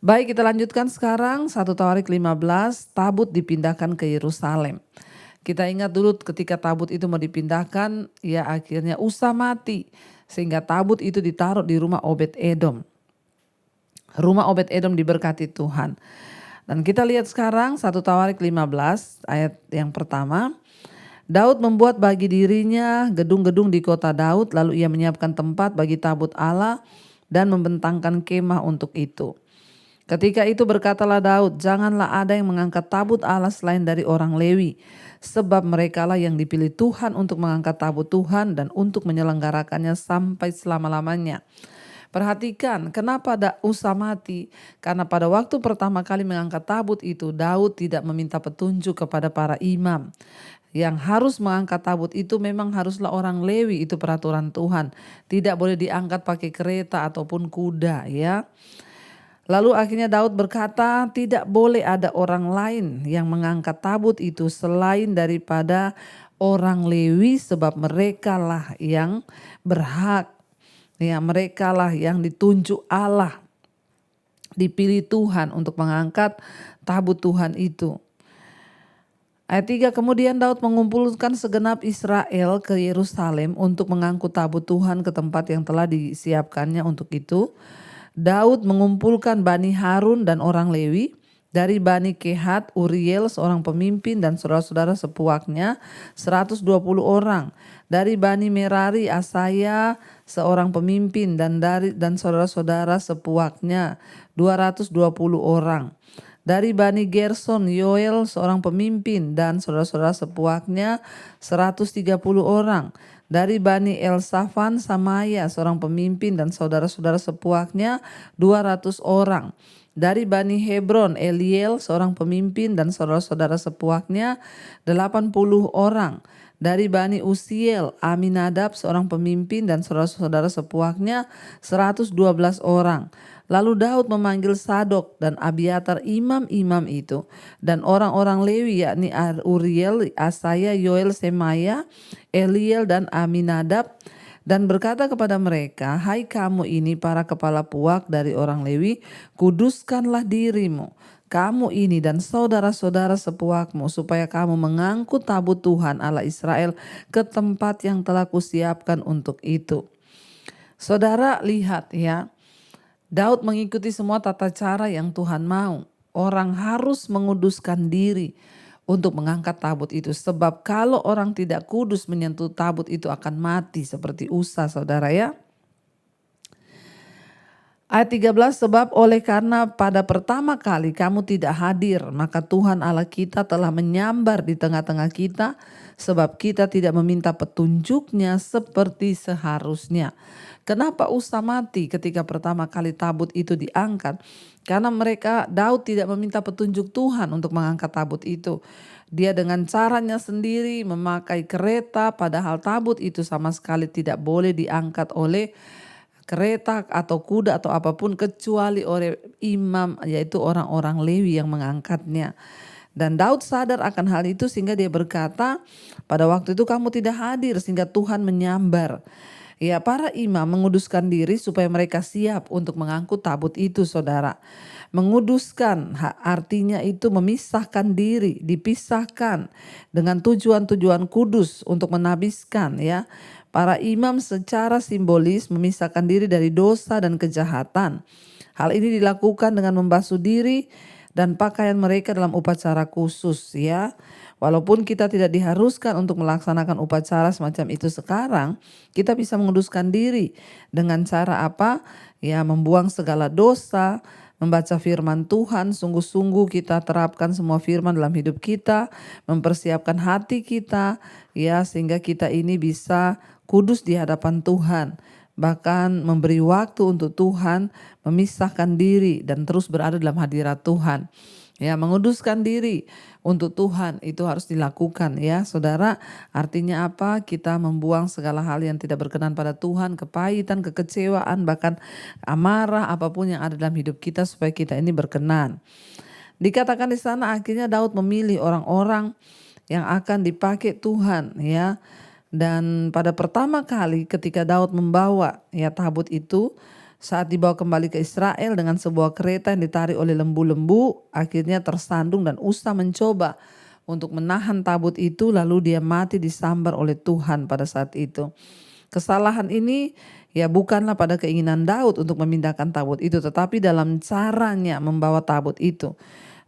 Baik, kita lanjutkan sekarang 1 Tawarik 15, tabut dipindahkan ke Yerusalem. Kita ingat dulu ketika tabut itu mau dipindahkan, ya akhirnya Usa mati. Sehingga tabut itu ditaruh di rumah Obed-Edom. Rumah Obed-Edom diberkati Tuhan. Dan kita lihat sekarang 1 Tawarik 15 ayat yang pertama. Daud membuat bagi dirinya gedung-gedung di kota Daud, lalu ia menyiapkan tempat bagi tabut Allah dan membentangkan kemah untuk itu. Ketika itu berkatalah Daud, janganlah ada yang mengangkat tabut Allah selain dari orang Lewi, sebab merekalah yang dipilih Tuhan untuk mengangkat tabut Tuhan dan untuk menyelenggarakannya sampai selama-lamanya. Perhatikan kenapa Usa mati, karena pada waktu pertama kali mengangkat tabut itu Daud tidak meminta petunjuk kepada para imam. Yang harus mengangkat tabut itu memang haruslah orang Lewi, itu peraturan Tuhan. Tidak boleh diangkat pakai kereta ataupun kuda ya. Lalu akhirnya Daud berkata, tidak boleh ada orang lain yang mengangkat tabut itu selain daripada orang Lewi, sebab merekalah yang berhak. Ya, merekalah yang ditunjuk Allah, dipilih Tuhan untuk mengangkat tabut Tuhan itu. Ayat 3, kemudian Daud mengumpulkan segenap Israel ke Yerusalem untuk mengangkut tabut Tuhan ke tempat yang telah disiapkannya untuk itu. Daud mengumpulkan Bani Harun dan orang Lewi, dari Bani Kehat, Uriel seorang pemimpin dan saudara-saudara sepuaknya 120 orang. Dari Bani Merari, Asaya seorang pemimpin dan saudara-saudara sepuaknya 220 orang. Dari Bani Gerson, Yoel seorang pemimpin dan saudara-saudara sepuaknya 130 orang. Dari Bani Elsafan, Samaya seorang pemimpin dan saudara-saudara sepuaknya 200 orang. Dari Bani Hebron, Eliel seorang pemimpin dan saudara-saudara sepuaknya 80 orang. Dari Bani Usiel, Aminadab seorang pemimpin dan saudara-saudara sepuaknya 112 orang. Lalu Daud memanggil Sadok dan Abiatar imam-imam itu dan orang-orang Lewi, yakni Uriel, Asaya, Yoel, Semaya, Eliel dan Aminadab, dan berkata kepada mereka, hai kamu ini para kepala puak dari orang Lewi, kuduskanlah dirimu, kamu ini dan saudara-saudara sepuakmu, supaya kamu mengangkut tabut Tuhan Allah Israel ke tempat yang telah kusiapkan untuk itu. Saudara lihat ya, Daud mengikuti semua tata cara yang Tuhan mau. Orang harus menguduskan diri untuk mengangkat tabut itu. Sebab kalau orang tidak kudus menyentuh tabut itu akan mati seperti Usa, saudara ya. Ayat 13, sebab oleh karena pada pertama kali kamu tidak hadir, maka Tuhan Allah kita telah menyambar di tengah-tengah kita, sebab kita tidak meminta petunjuknya seperti seharusnya. Kenapa Usa mati ketika pertama kali tabut itu diangkat? Karena Daud tidak meminta petunjuk Tuhan untuk mengangkat tabut itu. Dia dengan caranya sendiri memakai kereta, padahal tabut itu sama sekali tidak boleh diangkat oleh kereta atau kuda atau apapun kecuali oleh imam, yaitu orang-orang Lewi yang mengangkatnya. Dan Daud sadar akan hal itu sehingga dia berkata, pada waktu itu kamu tidak hadir sehingga Tuhan menyambar. Ya, para imam menguduskan diri supaya mereka siap untuk mengangkut tabut itu, saudara. Menguduskan artinya itu memisahkan diri, dipisahkan dengan tujuan-tujuan kudus untuk menabiskan ya. Para imam secara simbolis memisahkan diri dari dosa dan kejahatan. Hal ini dilakukan dengan membasuh diri dan pakaian mereka dalam upacara khusus ya. Walaupun kita tidak diharuskan untuk melaksanakan upacara semacam itu sekarang, kita bisa menguduskan diri dengan cara apa? Ya, membuang segala dosa, membaca firman Tuhan, sungguh-sungguh kita terapkan semua firman dalam hidup kita, mempersiapkan hati kita ya sehingga kita ini bisa kudus di hadapan Tuhan. Bahkan memberi waktu untuk Tuhan, memisahkan diri dan terus berada dalam hadirat Tuhan. Ya, menguduskan diri untuk Tuhan itu harus dilakukan ya saudara. Artinya apa? Kita membuang segala hal yang tidak berkenan pada Tuhan, kepahitan, kekecewaan, bahkan amarah, apapun yang ada dalam hidup kita supaya kita ini berkenan. Dikatakan di sana akhirnya Daud memilih orang-orang yang akan dipakai Tuhan ya. Dan pada pertama kali ketika Daud membawa ya tabut itu, Saat dibawa kembali ke Israel dengan sebuah kereta yang ditarik oleh lembu-lembu, akhirnya tersandung dan Usa mencoba untuk menahan tabut itu, lalu dia mati disambar oleh Tuhan pada saat itu. Kesalahan ini ya bukanlah pada keinginan Daud untuk memindahkan tabut itu, tetapi dalam caranya membawa tabut itu.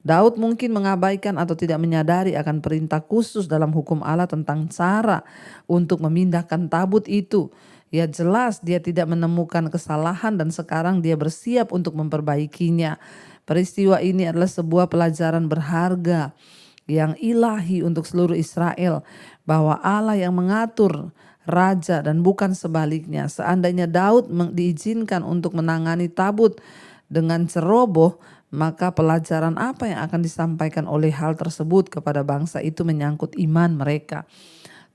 Daud mungkin mengabaikan atau tidak menyadari akan perintah khusus dalam hukum Allah tentang cara untuk memindahkan tabut itu. Ya jelas dia tidak menemukan kesalahan dan sekarang dia bersiap untuk memperbaikinya. Peristiwa ini adalah sebuah pelajaran berharga yang ilahi untuk seluruh Israel, bahwa Allah yang mengatur raja dan bukan sebaliknya. Seandainya Daud diizinkan untuk menangani tabut dengan ceroboh, maka pelajaran apa yang akan disampaikan oleh hal tersebut kepada bangsa itu menyangkut iman mereka.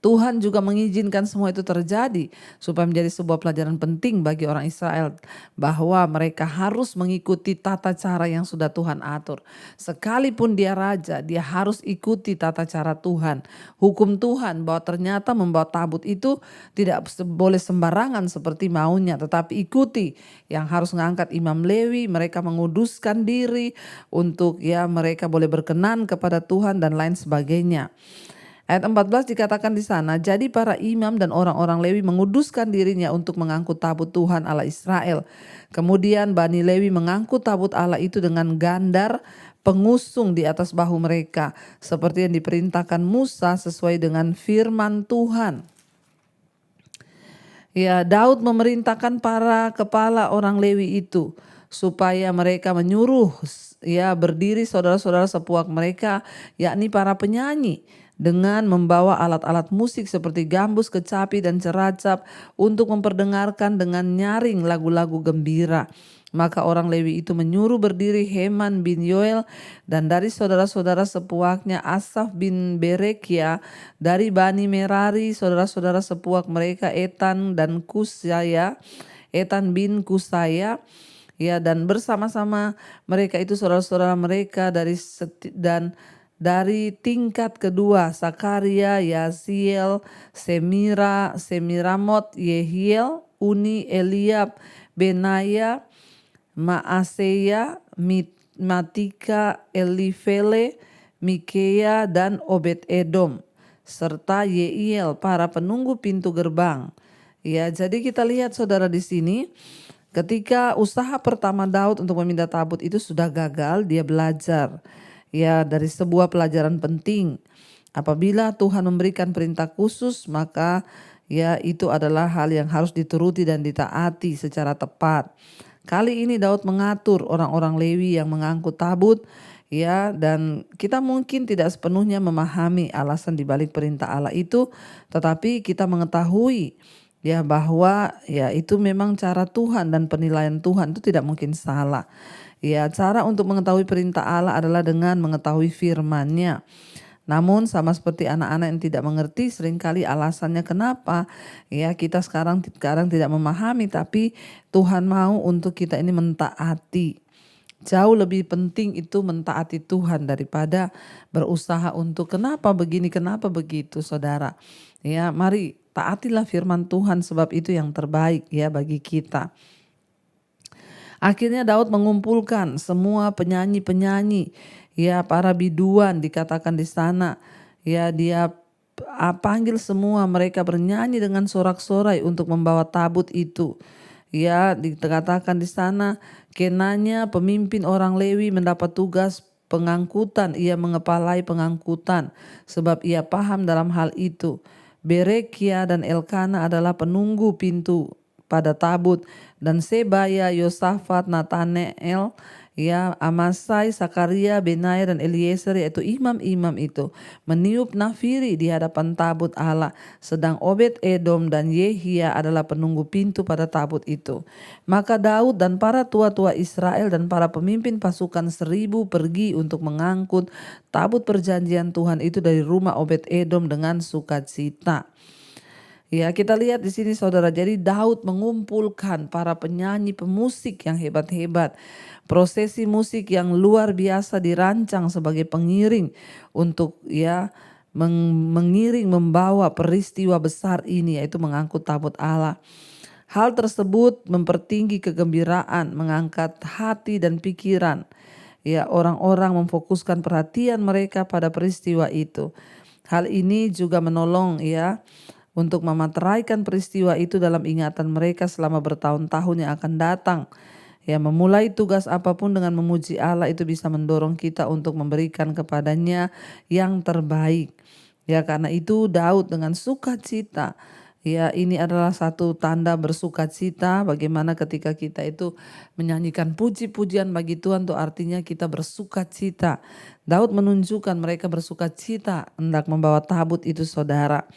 Tuhan juga mengizinkan semua itu terjadi supaya menjadi sebuah pelajaran penting bagi orang Israel, bahwa mereka harus mengikuti tata cara yang sudah Tuhan atur. Sekalipun dia raja, dia harus ikuti tata cara Tuhan. Hukum Tuhan bahwa ternyata membawa tabut itu tidak boleh sembarangan seperti maunya, tetapi ikuti yang harus mengangkat Imam Lewi, mereka menguduskan diri untuk mereka boleh berkenan kepada Tuhan dan lain sebagainya. Ayat 14 dikatakan di sana, jadi para imam dan orang-orang Lewi menguduskan dirinya untuk mengangkut tabut Tuhan Allah Israel. Kemudian Bani Lewi mengangkut tabut Allah itu dengan gandar pengusung di atas bahu mereka, seperti yang diperintahkan Musa sesuai dengan firman Tuhan. Ya, Daud memerintahkan para kepala orang Lewi itu supaya mereka menyuruh berdiri saudara-saudara sepuak mereka, yakni para penyanyi, dengan membawa alat-alat musik seperti gambus, kecapi, dan ceracap untuk memperdengarkan dengan nyaring lagu-lagu gembira. Maka orang Lewi itu menyuruh berdiri Heman bin Yoel, dan dari saudara-saudara sepuaknya Asaf bin Berekia, dari Bani Merari saudara-saudara sepuak mereka Etan bin Kusaya, dan bersama-sama mereka itu saudara-saudara mereka dari tingkat kedua Sakaria, Yaziel, Semiramot, Yehiel, Uni, Eliab, Benaya, Maaseya, Matika, Elifele, Mikeya, dan Obed Edom, serta Yeiel, para penunggu pintu gerbang. Ya, jadi kita lihat saudara di sini, ketika usaha pertama Daud untuk memindah tabut itu sudah gagal, dia belajar dari sebuah pelajaran penting. Apabila Tuhan memberikan perintah khusus, maka itu adalah hal yang harus dituruti dan ditaati secara tepat. Kali ini Daud mengatur orang-orang Lewi yang mengangkut tabut, dan kita mungkin tidak sepenuhnya memahami alasan dibalik perintah Allah itu, tetapi kita mengetahui bahwa itu memang cara Tuhan dan penilaian Tuhan itu tidak mungkin salah. Cara untuk mengetahui perintah Allah adalah dengan mengetahui firman-Nya. Namun sama seperti anak-anak yang tidak mengerti, seringkali alasannya kenapa kita sekarang tidak memahami, tapi Tuhan mau untuk kita ini mentaati. Jauh lebih penting itu mentaati Tuhan daripada berusaha untuk kenapa begini, kenapa begitu, saudara. Mari taatilah firman Tuhan, sebab itu yang terbaik bagi kita. Akhirnya Daud mengumpulkan semua penyanyi-penyanyi, para biduan dikatakan di sana. Dia panggil semua mereka bernyanyi dengan sorak-sorai untuk membawa tabut itu. Dikatakan di sana, kenanya pemimpin orang Lewi mendapat tugas pengangkutan, ia mengepalai pengangkutan sebab ia paham dalam hal itu. Berekia dan Elkana adalah penunggu pintu pada tabut, dan Sebaya, Yosafat, Nathanael, Amasai, Sakaria, Benaya, dan Eliezer, yaitu imam-imam itu meniup nafiri di hadapan tabut Allah, sedang Obed Edom dan Yehia adalah penunggu pintu pada tabut itu. Maka Daud dan para tua-tua Israel dan para pemimpin pasukan 1000 pergi untuk mengangkut tabut perjanjian Tuhan itu dari rumah Obed Edom dengan sukacita. Kita lihat di sini saudara, jadi Daud mengumpulkan para penyanyi pemusik yang hebat-hebat. Prosesi musik yang luar biasa dirancang sebagai pengiring untuk mengiring membawa peristiwa besar ini, yaitu mengangkut tabut Allah. Hal tersebut mempertinggi kegembiraan, mengangkat hati dan pikiran. Ya, orang-orang memfokuskan perhatian mereka pada peristiwa itu. Hal ini juga menolong ya untuk memateraikan peristiwa itu dalam ingatan mereka selama bertahun-tahun yang akan datang. Ya, memulai tugas apapun dengan memuji Allah itu bisa mendorong kita untuk memberikan kepadanya yang terbaik. Ya, karena itu Daud dengan sukacita. Ya, ini adalah satu tanda bersukacita bagaimana ketika kita itu menyanyikan puji-pujian bagi Tuhan itu artinya kita bersukacita. Daud menunjukkan mereka bersukacita hendak membawa tabut itu saudara.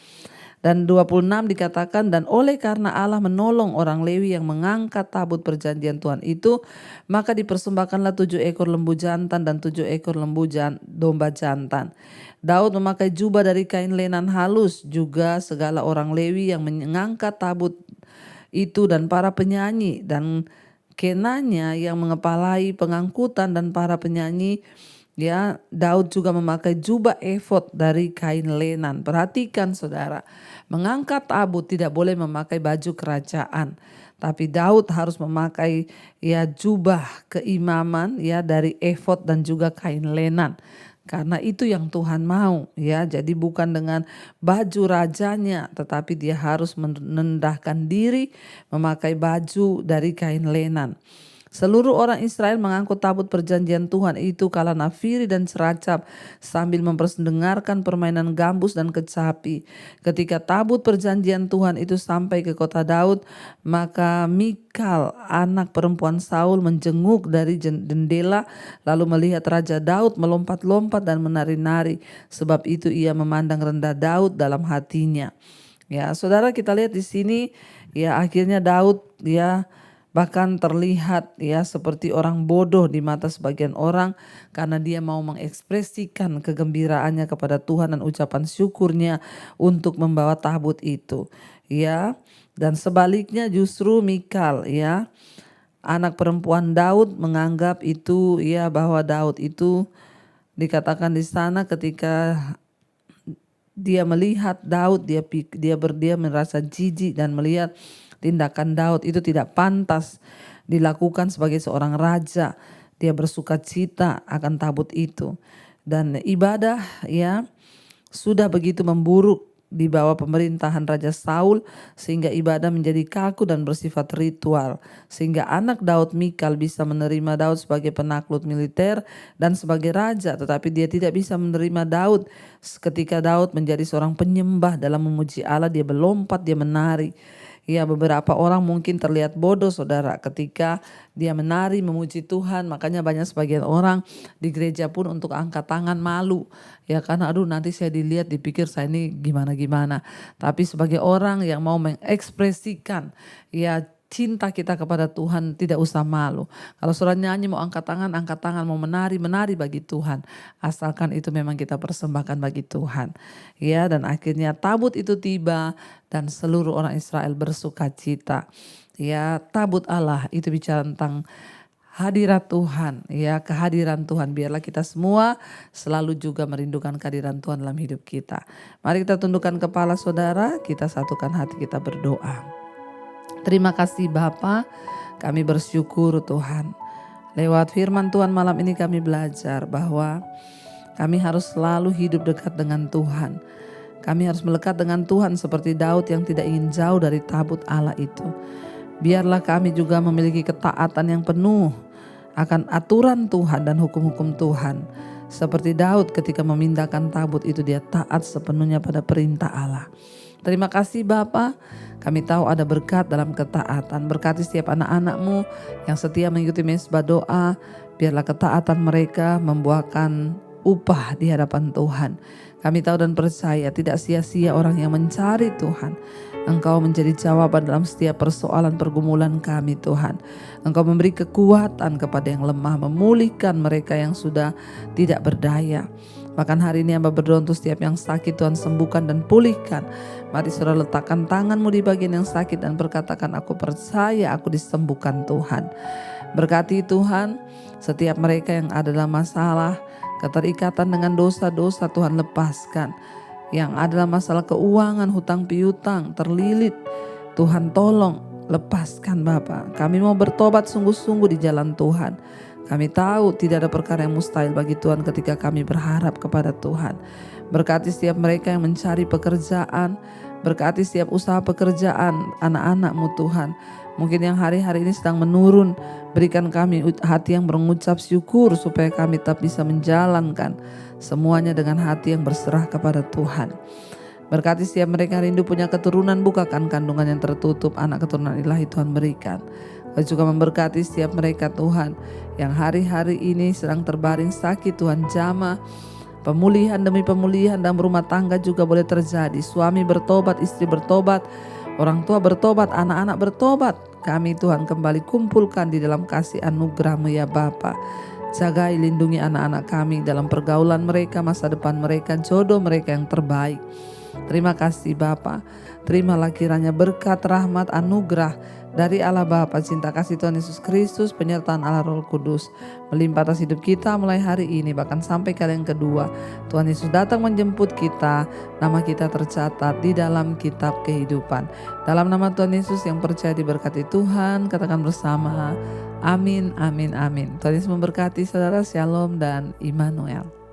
Dan 26 dikatakan, dan oleh karena Allah menolong orang Lewi yang mengangkat tabut perjanjian Tuhan itu, maka dipersembahkanlah 7 ekor lembu jantan dan 7 ekor domba jantan. Daud memakai jubah dari kain lenan halus, juga segala orang Lewi yang mengangkat tabut itu dan para penyanyi dan kenanya yang mengepalai pengangkutan dan para penyanyi. Ya, Daud juga memakai jubah efod dari kain lenan. Perhatikan saudara, mengangkat tabut tidak boleh memakai baju kerajaan, tapi Daud harus memakai ya jubah keimaman ya dari efod dan juga kain lenan. Karena itu yang Tuhan mau ya. Jadi bukan dengan baju rajanya, tetapi dia harus merendahkan diri memakai baju dari kain lenan. Seluruh orang Israel mengangkut tabut perjanjian Tuhan itu kala nafiri dan ceracap sambil memperdengarkan permainan gambus dan kecapi. Ketika tabut perjanjian Tuhan itu sampai ke kota Daud, maka Mikal anak perempuan Saul menjenguk dari jendela lalu melihat Raja Daud melompat-lompat dan menari-nari. Sebab itu ia memandang rendah Daud dalam hatinya. Ya, saudara, kita lihat di sini ya akhirnya Daud ya bahkan terlihat ya seperti orang bodoh di mata sebagian orang karena dia mau mengekspresikan kegembiraannya kepada Tuhan dan ucapan syukurnya untuk membawa tabut itu. Ya, dan sebaliknya justru Mikal ya anak perempuan Daud menganggap itu ya bahwa Daud itu dikatakan di sana ketika dia melihat Daud dia merasa jijik dan melihat tindakan Daud itu tidak pantas dilakukan sebagai seorang raja. Dia bersukacita akan tabut itu. Dan ibadah ya sudah begitu memburuk di bawah pemerintahan Raja Saul sehingga ibadah menjadi kaku dan bersifat ritual. Sehingga anak Daud Mikal bisa menerima Daud sebagai penakluk militer dan sebagai raja, tetapi dia tidak bisa menerima Daud ketika Daud menjadi seorang penyembah dalam memuji Allah. Dia berlompat, dia menari. Ya, beberapa orang mungkin terlihat bodoh saudara ketika dia menari memuji Tuhan. Makanya banyak sebagian orang di gereja pun untuk angkat tangan malu. Ya, karena aduh nanti saya dilihat dipikir saya ini gimana-gimana. Tapi sebagai orang yang mau mengekspresikan ya cinta kita kepada Tuhan tidak usah malu. Kalau saudara nyanyi mau angkat tangan, mau menari bagi Tuhan. Asalkan itu memang kita persembahkan bagi Tuhan. Ya, dan akhirnya tabut itu tiba dan seluruh orang Israel bersukacita. Ya, tabut Allah itu bicara tentang hadirat Tuhan, ya kehadiran Tuhan. Biarlah kita semua selalu juga merindukan kehadiran Tuhan dalam hidup kita. Mari kita tundukkan kepala saudara, kita satukan hati, kita berdoa. Terima kasih Bapa, kami bersyukur Tuhan. Lewat firman Tuhan malam ini kami belajar bahwa kami harus selalu hidup dekat dengan Tuhan. Kami harus melekat dengan Tuhan seperti Daud yang tidak ingin jauh dari tabut Allah itu. Biarlah kami juga memiliki ketaatan yang penuh akan aturan Tuhan dan hukum-hukum Tuhan. Seperti Daud ketika memindahkan tabut itu dia taat sepenuhnya pada perintah Allah. Terima kasih Bapa, kami tahu ada berkat dalam ketaatan. Berkati setiap anak-anak-Mu yang setia mengikuti mezbah doa. Biarlah ketaatan mereka membuahkan upah di hadapan Tuhan. Kami tahu dan percaya tidak sia-sia orang yang mencari Tuhan. Engkau menjadi jawaban dalam setiap persoalan pergumulan kami Tuhan. Engkau memberi kekuatan kepada yang lemah, memulihkan mereka yang sudah tidak berdaya. Bahkan hari ini hamba berdoa untuk setiap yang sakit Tuhan sembuhkan dan pulihkan. Mari saudara letakkan tanganmu di bagian yang sakit dan berkatakan aku percaya aku disembuhkan Tuhan. Berkati Tuhan setiap mereka yang ada dalam masalah, keterikatan dengan dosa-dosa Tuhan lepaskan. Yang adalah masalah keuangan, hutang piutang, terlilit, Tuhan tolong lepaskan Bapa. Kami mau bertobat sungguh-sungguh di jalan Tuhan. Kami tahu tidak ada perkara yang mustahil bagi Tuhan ketika kami berharap kepada Tuhan. Berkati setiap mereka yang mencari pekerjaan, berkati setiap usaha pekerjaan anak-anak-Mu Tuhan. Mungkin yang hari-hari ini sedang menurun, berikan kami hati yang mengucap syukur supaya kami tetap bisa menjalankan semuanya dengan hati yang berserah kepada Tuhan. Berkati setiap mereka rindu punya keturunan, bukakan kandungan yang tertutup, anak keturunan ilahi Tuhan berikan. Kau juga memberkati setiap mereka Tuhan yang hari-hari ini sedang terbaring sakit Tuhan, jamah pemulihan demi pemulihan dalam rumah tangga juga boleh terjadi. Suami bertobat, istri bertobat, orang tua bertobat, anak-anak bertobat. Kami Tuhan kembali kumpulkan di dalam kasih anugerah-Mu ya Bapa. Jagai, lindungi anak-anak kami dalam pergaulan mereka, masa depan mereka, jodoh mereka yang terbaik. Terima kasih Bapa. Terimalah kiranya berkat, rahmat, anugerah dari Allah Bapa, cinta kasih Tuhan Yesus Kristus, penyertaan Allah Roh Kudus melimpah atas hidup kita mulai hari ini bahkan sampai kali yang kedua. Tuhan Yesus datang menjemput kita, nama kita tercatat di dalam kitab kehidupan. Dalam nama Tuhan Yesus yang percaya diberkati Tuhan, katakan bersama, amin, amin, amin. Tuhan Yesus memberkati saudara, shalom dan Immanuel.